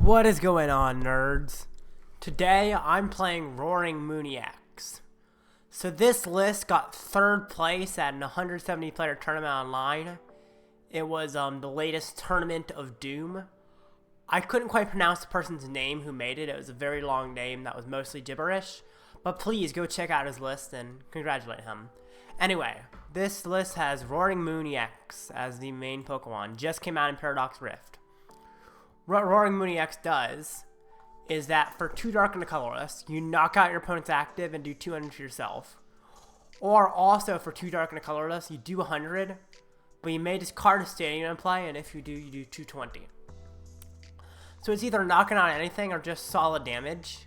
What is going on, nerds? Today I'm playing Roaring Mooniacs. So this list got third place at an 170 player tournament online. It was the latest tournament of doom. I couldn't quite pronounce the person's name who made it. It was a very long name that was mostly gibberish. But please go check out his list and congratulate him. Anyway, this list has Roaring Mooniacs as the main Pokemon. Just came out in Paradox Rift. What Roaring Mooniacs does is that for 2 dark and a colorless, you knock out your opponent's active and do 200 to yourself. Or also for 2 dark and a colorless, you do 100, but you may discard a stadium in play, and if you do, you do 220. So it's either knocking out anything or just solid damage.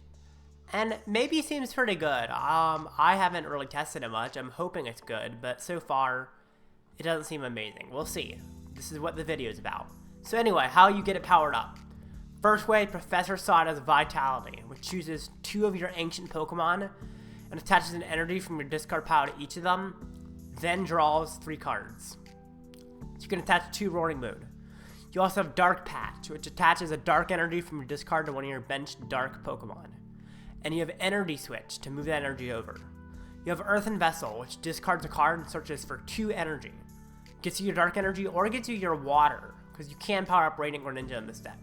And maybe seems pretty good. I haven't really tested it much. I'm hoping it's good, but so far, it doesn't seem amazing. We'll see. This is what the video is about. So anyway, how you get it powered up. First way, Professor Sada's Vitality, which chooses 2 of your ancient Pokemon and attaches an energy from your discard pile to each of them, then draws 3 cards. So you can attach 2 Roaring Moon. You also have Dark Patch, which attaches a dark energy from your discard to one of your benched dark Pokemon. And you have Energy Switch to move that energy over. You have Earthen Vessel, which discards a card and searches for 2 energy. Gets you your dark energy or gets you your water, because you can power up Radiant Greninja in this deck.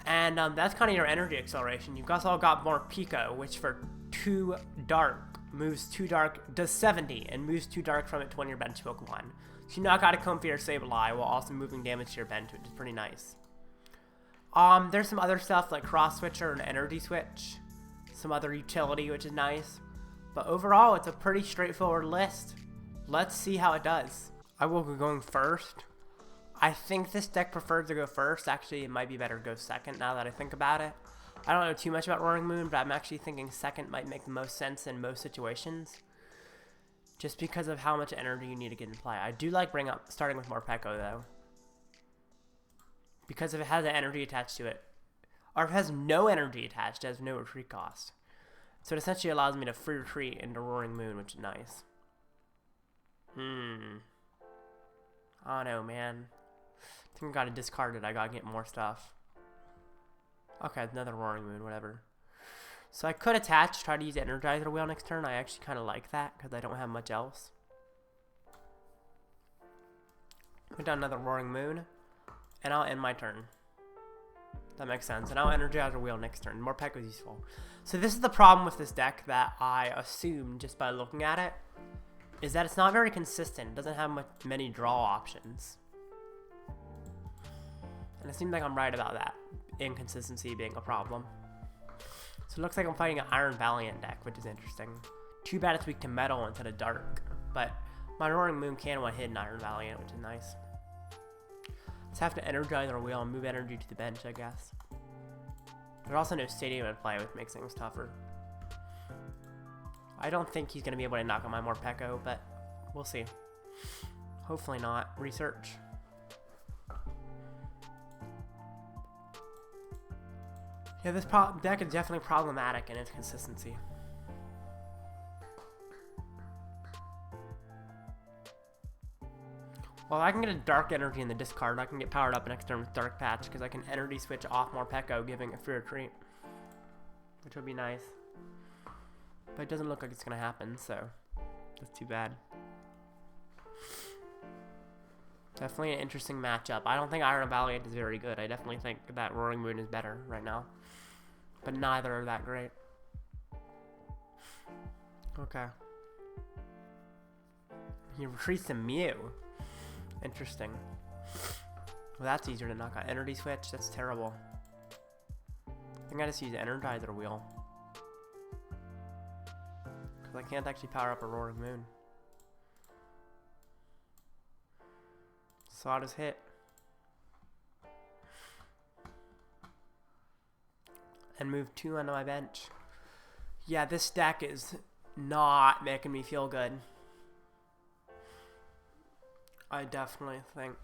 And that's kind of your energy acceleration. You've also got Morpeko, which for 2 dark moves 2 dark, does 70 and moves 2 dark from it to one of your bench Pokemon. So you knock out a Comfy or Sableye while also moving damage to your bench, which is pretty nice. There's some other stuff like Cross Switcher and Energy Switch, some other utility, which is nice. But overall, it's a pretty straightforward list. Let's see how it does. I will be going first. I think this deck prefers to go first. Actually, it might be better to go second now that I think about it. I don't know too much about Roaring Moon, but I'm actually thinking second might make the most sense in most situations. Just because of how much energy you need to get in play. I do like starting with Morpeko though. Because if it has an energy attached to it, or if it has no energy attached, it has no retreat cost. So it essentially allows me to free retreat into Roaring Moon, which is nice. I don't know, man. I think I gotta discard it. I gotta get more stuff. Okay, another Roaring Moon, whatever. So I could attach, try to use Energizer Wheel next turn. I actually kind of like that because I don't have much else. Put down another Roaring Moon, and I'll end my turn. That makes sense. And I'll Energizer Wheel next turn. Morpeko is useful. So this is the problem with this deck that I assume just by looking at it, is that it's not very consistent. It doesn't have many draw options. And it seems like I'm right about that. Inconsistency being a problem. So it looks like I'm fighting an Iron Valiant deck, which is interesting. Too bad it's weak to Metal instead of Dark. But my Roaring Moon can one-hit an Iron Valiant, which is nice. Just have to Energize our wheel and move energy to the bench, I guess. There's also no Stadium in play, which makes things tougher. I don't think he's going to be able to knock out my Morpeko, but we'll see. Hopefully not. Research. Yeah, this deck is definitely problematic in its consistency. Well, I can get a Dark Energy in the discard. I can get powered up next turn with Dark Patch because I can Energy Switch off Morpeko, giving a free retreat, which would be nice. But it doesn't look like it's going to happen, so that's too bad. Definitely an interesting matchup. I don't think Iron Valiant is very good. I definitely think that Roaring Moon is better right now. But neither are that great. Okay. He retreats to Mew. Interesting. Well, that's easier to knock out. Energy Switch, that's terrible. I think I just use Energizer Wheel. Because I can't actually power up a Roaring Moon. So I'll just hit. And move 2 onto my bench. Yeah, this deck is not making me feel good. I definitely think.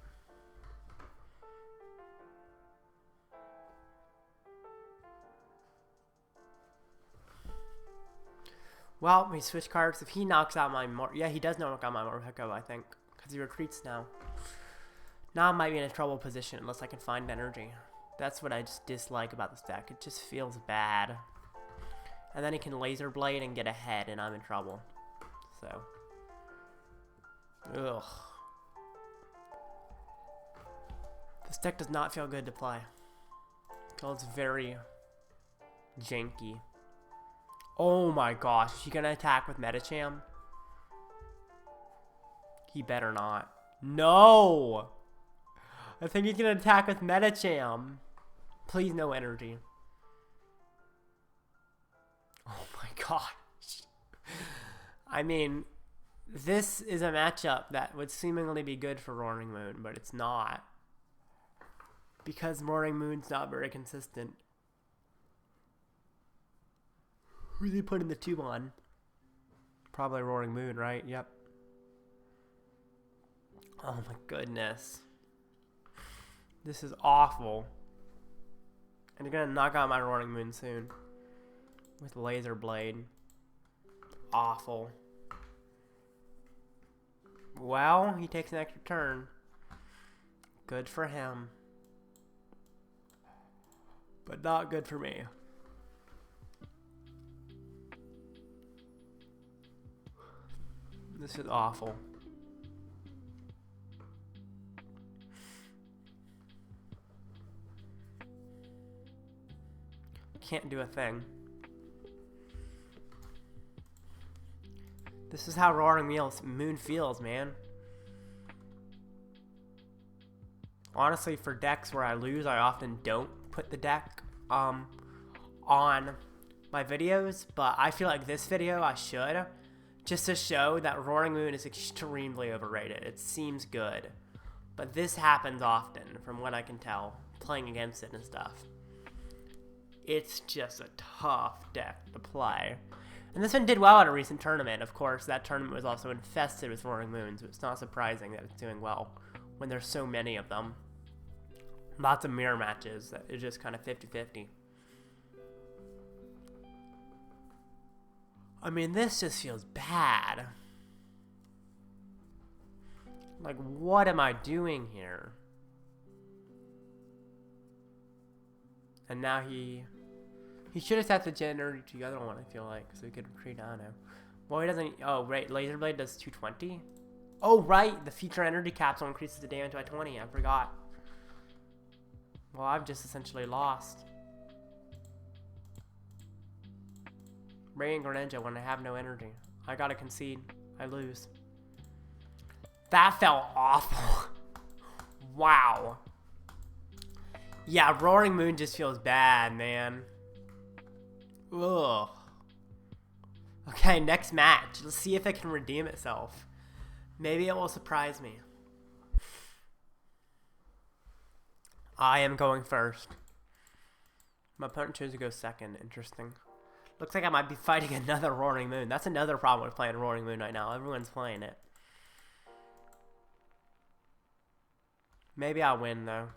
Well, we switch cards. If he knocks out my yeah, he does knock out my Morpeko, I think, because he retreats now. Now I might be in a trouble position unless I can find energy. That's what I just dislike about this deck. It just feels bad. And then he can Laser Blade and get ahead, and I'm in trouble. So. Ugh. This deck does not feel good to play. It feels very janky. Oh my gosh, is he gonna attack with Medicham? He better not. No! I think he's gonna attack with Medicham. Please no energy. Oh my gosh. I mean, this is a matchup that would seemingly be good for Roaring Moon, but it's not. Because Roaring Moon's not very consistent. Who's he putting the tube on? Probably Roaring Moon, right? Yep. Oh my goodness. This is awful. And you're gonna knock out my Roaring Moon soon. With Laser Blade. Awful. Well, he takes an extra turn. Good for him. But not good for me. This is awful. Can't do a thing. This is how Roaring Moon feels, man. Honestly, for decks where I lose, I often don't put the deck on my videos, but I feel like this video I should, just to show that Roaring Moon is extremely overrated. It seems good, but this happens often from what I can tell, playing against it and stuff. It's just a tough deck to play. And this one did well at a recent tournament. Of course, that tournament was also infested with Roaring Moons, so it's not surprising that it's doing well when there's so many of them. Lots of mirror matches that are just kind of 50-50. I mean, this just feels bad. Like, what am I doing here? And now he should have set the Energy to the other one, I feel like, so he could retreat. I don't know. Well, he doesn't. Oh, right. Laser Blade does 220. Oh, right. The future energy capsule increases the damage by 20. I forgot. Well, I've just essentially lost. Radiant Greninja when I have no energy. I gotta concede. I lose. That felt awful. Wow. Yeah, Roaring Moon just feels bad, man. Ugh. Okay, next match. Let's see if it can redeem itself. Maybe it will surprise me. I am going first. My opponent chose to go second. Interesting. Looks like I might be fighting another Roaring Moon. That's another problem with playing Roaring Moon right now. Everyone's playing it. Maybe I'll win, though.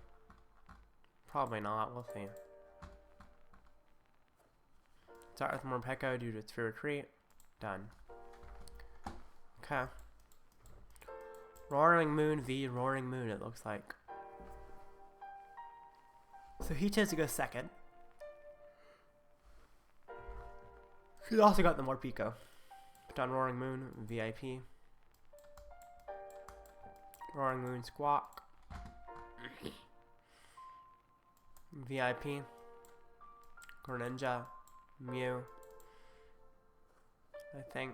Probably not. We'll see. Start with Morpeko due to its free retreat. Done. Okay. Roaring Moon v Roaring Moon, it looks like. So he chose to go second. He also got the Morpeko. Put on Roaring Moon VIP. Roaring Moon Squawk. VIP. Greninja. Mew. I think.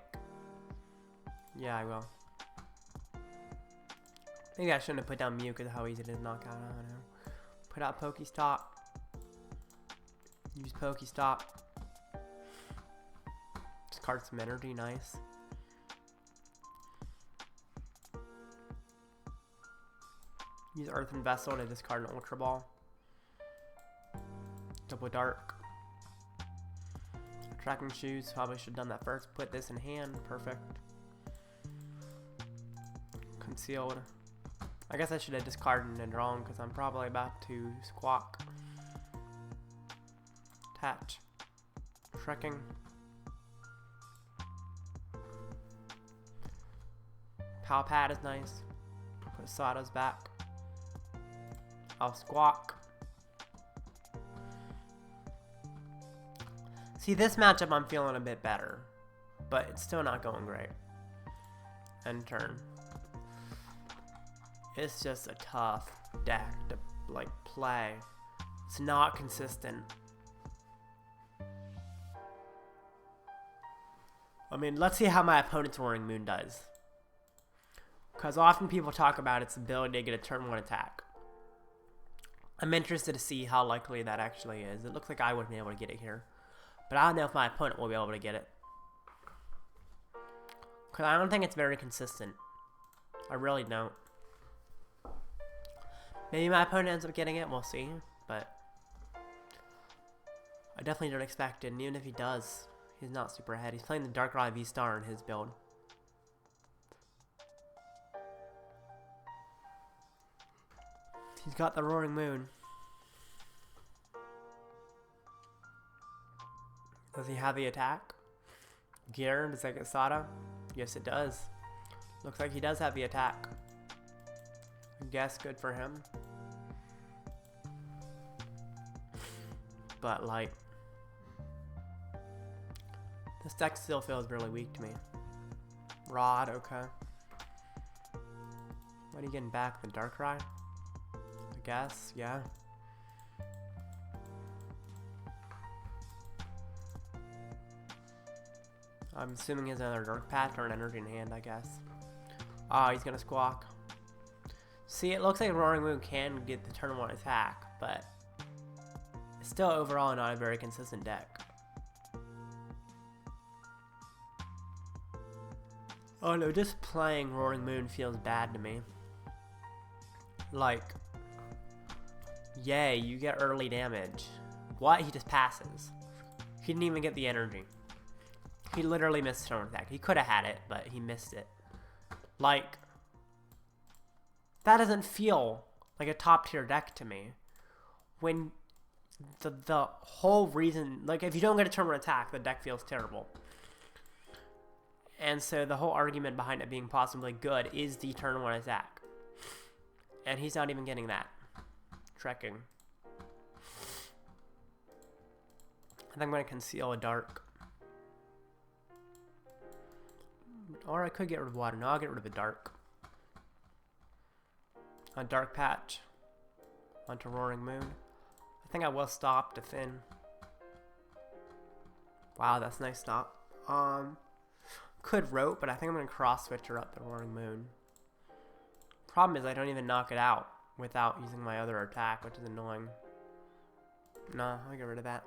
Yeah, I will. Maybe I shouldn't have put down Mew because of how easy it is to knock out. I don't know. Put out PokéStop. Use PokéStop. Discard some energy. Nice. Use Earthen Vessel to discard an Ultra Ball. Double Dark. Trekking Shoes. Probably should have done that first. Put this in hand. Perfect. Concealed. I guess I should have discarded it wrong because I'm probably about to Squawk. Attach. Trekking. Pal Pad is nice. Put Sada's back. I'll Squawk. See, this matchup I'm feeling a bit better, but it's still not going great. End turn. It's just a tough deck to like play. It's not consistent. I mean, let's see how my opponent's Roaring Moon does. Because often people talk about its ability to get a turn 1 attack. I'm interested to see how likely that actually is. It looks like I wouldn't be able to get it here. But I don't know if my opponent will be able to get it. Because I don't think it's very consistent. I really don't. Maybe my opponent ends up getting it, we'll see. But I definitely don't expect it. And even if he does, he's not super ahead. He's playing the Dark Rod V-Star in his build. He's got the Roaring Moon. Does he have the attack? Gear, does that get Sada? Yes, it does. Looks like he does have the attack. I guess good for him. But, like, this deck still feels really weak to me. Rod, okay. What are you getting back? The Darkrai? I guess, yeah. I'm assuming he has another Dark Patch or an Energy in hand, I guess. Ah, he's gonna Squawk. See, it looks like Roaring Moon can get the turn 1 attack, but it's still overall not a very consistent deck. Oh no, just playing Roaring Moon feels bad to me. Like, yay, you get early damage. What? He just passes. He didn't even get the energy. He literally missed turn attack. He could have had it, but he missed it. Like, that doesn't feel like a top tier deck to me. When the whole reason, like, if you don't get a turn 1 attack, the deck feels terrible. And so the whole argument behind it being possibly good is the turn 1 attack. And he's not even getting that. Trekking. I think I'm going to conceal a Dark. Or I could get rid of Water. No, I'll get rid of the Dark. A Dark Patch. Onto Roaring Moon. I think I will stop to Thin. Wow, that's a nice stop. Could Rope, but I think I'm going to Cross Switcher up the Roaring Moon. Problem is I don't even knock it out without using my other attack, which is annoying. Nah, I'll get rid of that.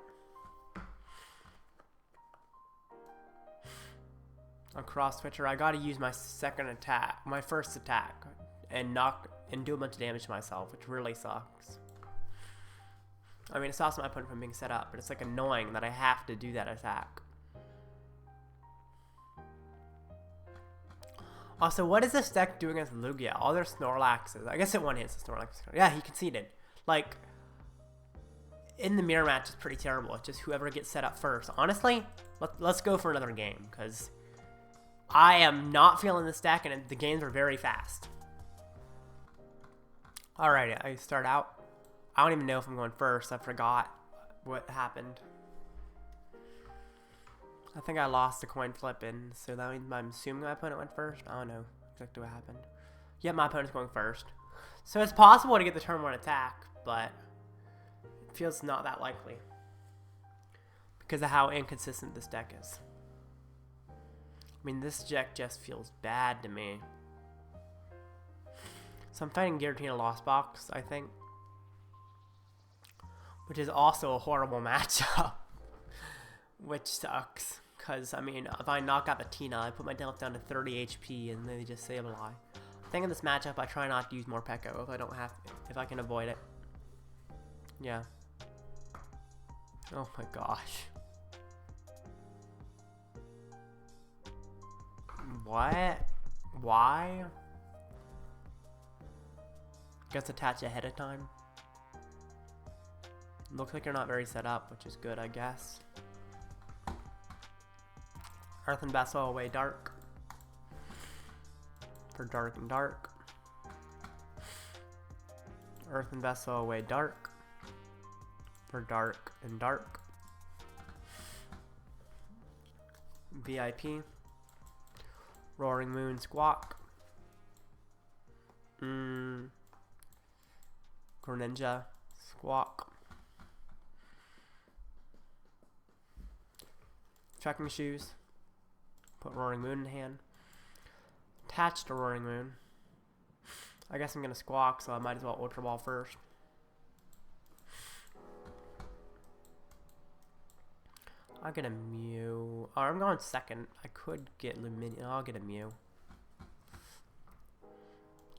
A Cross Switcher, I gotta use my second attack, my first attack, and do a bunch of damage to myself, which really sucks. I mean, it stops my opponent from being set up, but it's like annoying that I have to do that attack. Also, what is this deck doing against Lugia? All their Snorlaxes. I guess it one-hits the Snorlax. Yeah, he conceded. Like, in the mirror match, it's pretty terrible. It's just whoever gets set up first. Honestly, let's go for another game, because I am not feeling this deck, and the games are very fast. Alright, I start out. I don't even know if I'm going first. I forgot what happened. I think I lost the coin flip, and so that means I'm assuming my opponent went first. I don't know exactly what happened. Yep, my opponent's going first. So it's possible to get the turn 1 attack, but it feels not that likely because of how inconsistent this deck is. I mean, this deck just feels bad to me. So I'm fighting Giratina Lost Box, I think, which is also a horrible matchup, which sucks. Because, I mean, if I knock out the Tina, I put myself down to 30 HP, and then they just Sableye. I think in this matchup, I try not to use Morpeko if I don't have to, if I can avoid it. Yeah. Oh my gosh. What? Why? Guess attach ahead of time. Looks like you're not very set up, which is good, I guess. Earthen Vessel away Dark. For Dark and Dark. Earthen Vessel away Dark. For Dark and Dark. VIP. Roaring Moon Squawk. Greninja Squawk. Trekking Shoes. Put Roaring Moon in hand. Attach to Roaring Moon. I guess I'm gonna Squawk, so I might as well Ultra Ball first. I'll get a Mew. Oh, I'm going second. I could get Lumineon. I'll get a Mew.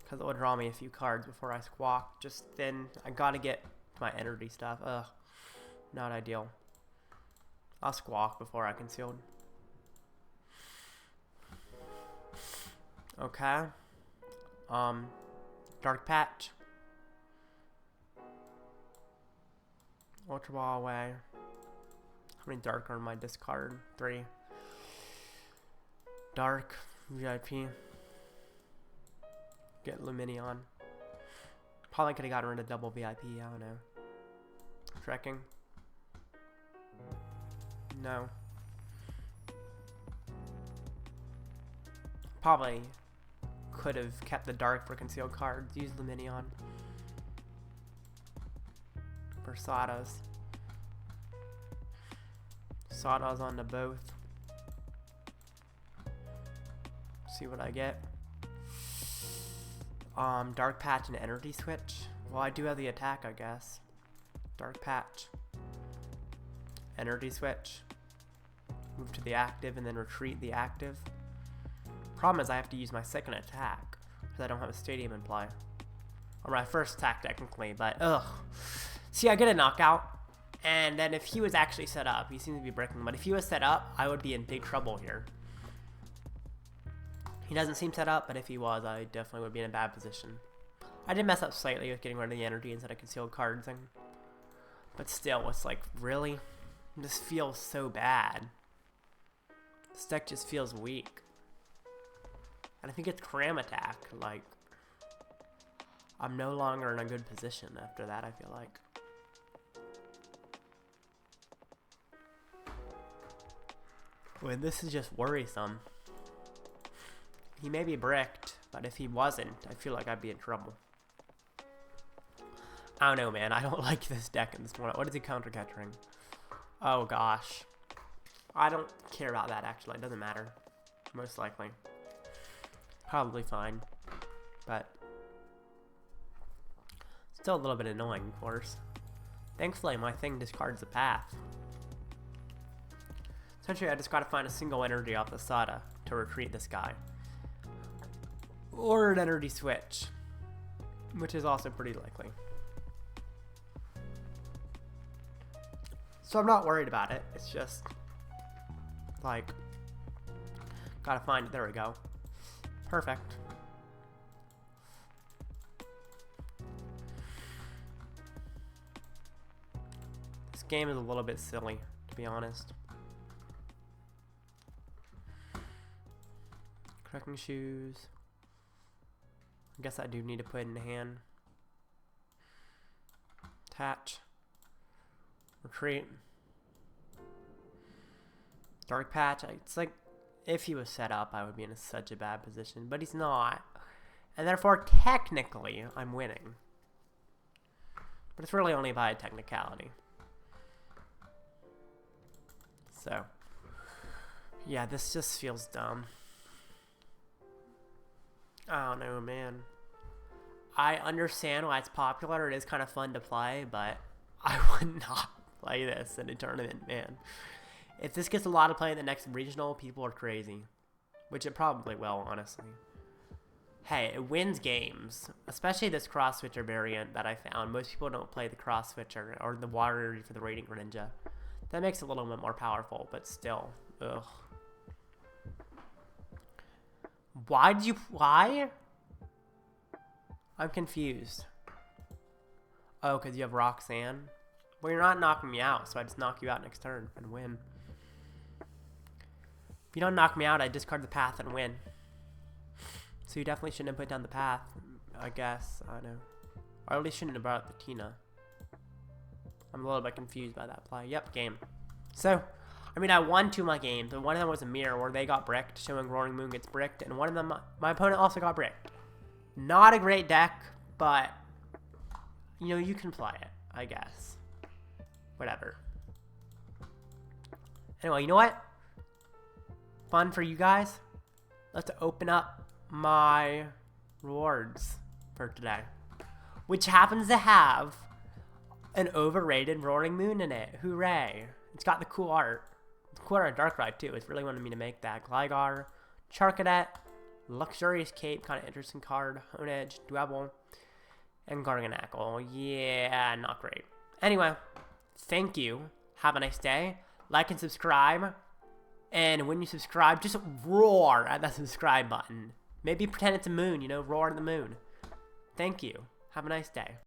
Because it will draw me a few cards before I Squawk. Just then, I gotta get my energy stuff. Ugh. Not ideal. I'll Squawk before I Concealed. Okay. Dark Patch. Ultra Ball away. How many Dark are in my discard? 3. Dark VIP. Get Lumineon. Probably could have gotten rid of double VIP. I don't know. Trekking. No. Probably could have kept the Dark for concealed cards. Use Lumineon for Sada's. Sada's on to both. See what I get. Dark Patch and Energy Switch. Well, I do have the attack, I guess. Dark Patch. Energy Switch. Move to the active and then retreat the active. Problem is I have to use my second attack because I don't have a stadium in play. Or my first attack technically, but ugh. See, I get a knockout, and then if he was actually set up, he seems to be breaking, but if he was set up, I would be in big trouble here. He doesn't seem set up, but if he was, I definitely would be in a bad position. I did mess up slightly with getting rid of the energy instead of concealed cards thing. But still, it's like, really? This feels so bad. This deck just feels weak. And I think it's Cram Attack. Like, I'm no longer in a good position after that, I feel like. Well, this is just worrisome. He may be bricked, but if he wasn't, I feel like I'd be in trouble. I don't know, man. I don't like this deck in this one. What is he counter catching? Oh, gosh. I don't care about that, actually. It doesn't matter. Most likely. Probably fine. But still a little bit annoying, of course. Thankfully, my thing discards the path. Essentially, I just gotta find a single energy off the Sada to retreat this guy. Or an energy switch, which is also pretty likely. So I'm not worried about it. It's just like, gotta find it. There we go. Perfect. This game is a little bit silly, to be honest. Trekking Shoes. I guess I do need to put it in hand. Attach. Retreat. Dark Patch. It's like, if he was set up, I would be in such a bad position. But he's not. And therefore, technically, I'm winning. But it's really only by a technicality. So, yeah, this just feels dumb. I don't know, man. I understand why it's popular. It is kind of fun to play, but I would not play this in a tournament, man. If this gets a lot of play in the next regional, people are crazy. Which it probably will, honestly. Hey, it wins games. Especially this Cross Switcher variant that I found. Most people don't play the Cross Switcher or the water for the Radiant Greninja. That makes it a little bit more powerful, but still. Ugh. Why? I'm confused. Oh, because you have Roxanne? Well, you're not knocking me out, so I just knock you out next turn and win. If you don't knock me out, I discard the path and win. So you definitely shouldn't have put down the path, I guess. I know. Or at least shouldn't have brought up the Tina. I'm a little bit confused by that play. Yep, game. So, I mean, I won 2 of my games, but one of them was a mirror where they got bricked, showing Roaring Moon gets bricked, and one of them, my opponent also got bricked. Not a great deck, but, you know, you can play it, I guess. Whatever. Anyway, you know what? Fun for you guys. Let's open up my rewards for today, which happens to have an overrated Roaring Moon in it. Hooray. It's got the cool art. It's cool art on Dark Ride too. It's really wanted me to make that. Gligar, Charcadet, Luxurious Cape, kind of interesting card. Honedge, Dwebble, and Garganacl. Yeah, not great. Anyway, thank you. Have a nice day. Like and subscribe. And when you subscribe, just roar at that subscribe button. Maybe pretend it's a moon, you know, roar at the moon. Thank you. Have a nice day.